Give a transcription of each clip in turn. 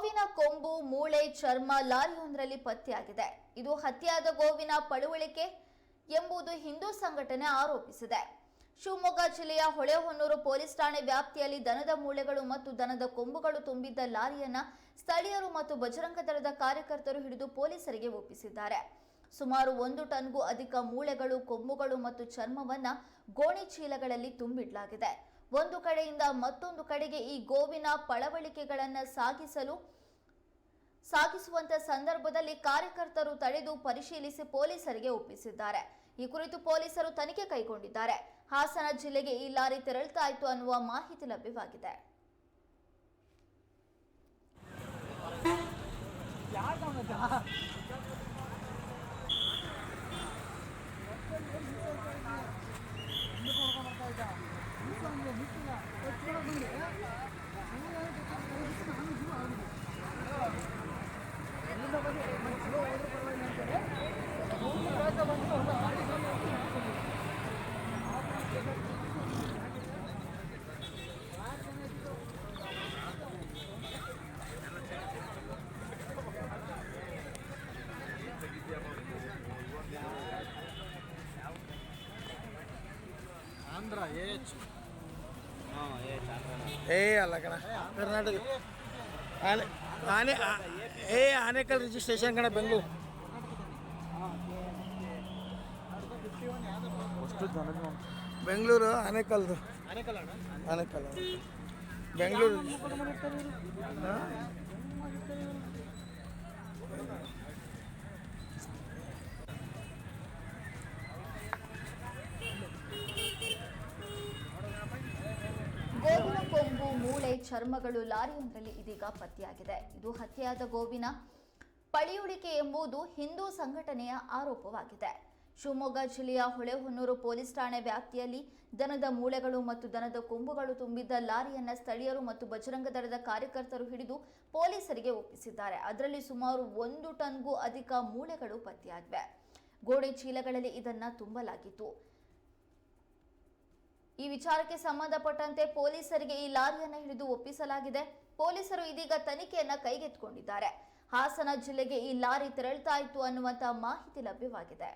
ಗೋವಿನ ಕೊಂಬು, ಮೂಳೆ, ಚರ್ಮ ಲಾರಿಯೊಂದರಲ್ಲಿ ಪತ್ತೆಯಾಗಿದೆ. ಇದು ಹತ್ಯೆಯಾದ ಗೋವಿನ ಪಳುವಳಿಕೆ ಎಂಬುದು ಹಿಂದೂ ಸಂಘಟನೆ ಆರೋಪಿಸಿದೆ. ಶಿವಮೊಗ್ಗ ಜಿಲ್ಲೆಯ ಹೊಳೆಹೊನ್ನೂರು ಪೊಲೀಸ್ ಠಾಣೆ ವ್ಯಾಪ್ತಿಯಲ್ಲಿ ದನದ ಮೂಳೆಗಳು ಮತ್ತು ದನದ ಕೊಂಬುಗಳು ತುಂಬಿದ್ದ ಲಾರಿಯನ್ನ ಸ್ಥಳೀಯರು ಮತ್ತು ಬಜರಂಗ ದಳದ ಕಾರ್ಯಕರ್ತರು ಹಿಡಿದು ಪೊಲೀಸರಿಗೆ ಒಪ್ಪಿಸಿದ್ದಾರೆ. ಸುಮಾರು 1 ಟನ್ಗೂ ಅಧಿಕ ಮೂಳೆಗಳು, ಕೊಂಬುಗಳು ಮತ್ತು ಚರ್ಮವನ್ನ ಗೋಣಿ ಚೀಲಗಳಲ್ಲಿ ತುಂಬಿಡಲಾಗಿದೆ. ಒಂದು ಕಡೆಯಿಂದ ಮತ್ತೊಂದು ಕಡೆಗೆ ಈ ಗೋವಿನ ಪಳವಳಿಕೆಗಳನ್ನು ಸಾಗಿಸುವಂತ ಸಂದರ್ಭದಲ್ಲಿ ಕಾರ್ಯಕರ್ತರು ತಡೆದು ಪರಿಶೀಲಿಸಿ ಪೊಲೀಸರಿಗೆ ಒಪ್ಪಿಸಿದ್ದಾರೆ. ಈ ಕುರಿತು ಪೊಲೀಸರು ತನಿಖೆ ಕೈಗೊಂಡಿದ್ದಾರೆ. ಹಾಸನ ಜಿಲ್ಲೆಗೆ ಈ ಲಾರಿ ತೆರಳುತ್ತಾ ಇತ್ತು ಅನ್ನುವ ಮಾಹಿತಿ ಲಭ್ಯವಾಗಿದೆ. ಆಂಧ್ರ ಅಲ್ಲ ಕಣ ಕರ್ನಾಟಕ ಆನೇಕಲ್ ರಿಜಿಸ್ಟ್ರೇಷನ್ ಕಣ ಬೆಂಗಳೂರು. ಬೆಂಗಳೂರು ಆನೇಕಲ್ದು ಆನೇಕಲ್ ಬೆಂಗಳೂರು. ಗೋವಿನ ಕೊಂಬು, ಮೂಳೆ, ಚರ್ಮಗಳು ಲಾರಿಯೊಂದರಲ್ಲಿ ಇದೀಗ ಪತ್ತೆಯಾಗಿದೆ. ಇದು ಹತ್ಯೆಯಾದ ಗೋವಿನ ಪಳಿಯುಳಿಕೆ ಎಂಬುದು ಹಿಂದೂ ಸಂಘಟನೆಯ ಆರೋಪವಾಗಿದೆ. ಶಿವಮೊಗ್ಗ ಜಿಲ್ಲೆಯ ಹೊಳೆಹೊನ್ನೂರು ಪೊಲೀಸ್ ಠಾಣೆ ವ್ಯಾಪ್ತಿಯಲ್ಲಿ ದನದ ಮೂಳೆಗಳು ಮತ್ತು ದನದ ಕೊಂಬುಗಳು ತುಂಬಿದ್ದ ಲಾರಿಯನ್ನ ಸ್ಥಳೀಯರು ಮತ್ತು ಬಜರಂಗ ದಳದ ಕಾರ್ಯಕರ್ತರು ಹಿಡಿದು ಪೊಲೀಸರಿಗೆ ಒಪ್ಪಿಸಿದ್ದಾರೆ. ಅದರಲ್ಲಿ ಸುಮಾರು 1 ಟನ್ಗೂ ಅಧಿಕ ಮೂಳೆಗಳು ಪತ್ತೆಯಾಗಿವೆ. ಗೋಣಿ ಚೀಲಗಳಲ್ಲಿ ಇದನ್ನ ತುಂಬಲಾಗಿತ್ತು. ಈ ವಿಚಾರಕ್ಕೆ ಸಂಬಂಧಪಟ್ಟಂತೆ ಪೊಲೀಸರಿಗೆ ಈ ಲಾರಿಯನ್ನು ಹಿಡಿದು ಒಪ್ಪಿಸಲಾಗಿದೆ. ಪೊಲೀಸರು ಇದೀಗ ತನಿಖೆಯನ್ನ ಕೈಗೆತ್ತಿಕೊಂಡಿದ್ದಾರೆ. ಹಾಸನ ಜಿಲ್ಲೆಗೆ ಈ ಲಾರಿ ತೆರಳುತ್ತಾ ಇತ್ತು ಅನ್ನುವಂತ ಮಾಹಿತಿ ಲಭ್ಯವಾಗಿದೆ.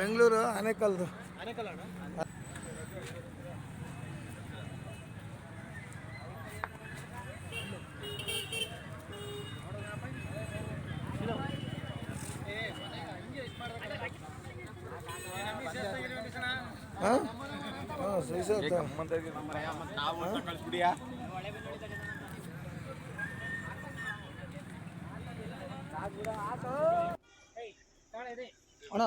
ಬೆಂಗಳೂರು ಆನೇಕಲ್ದು ಅಣ್ಣ.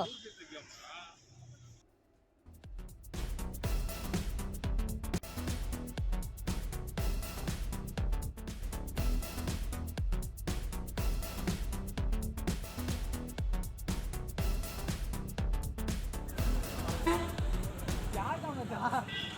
ಯಾಕೆ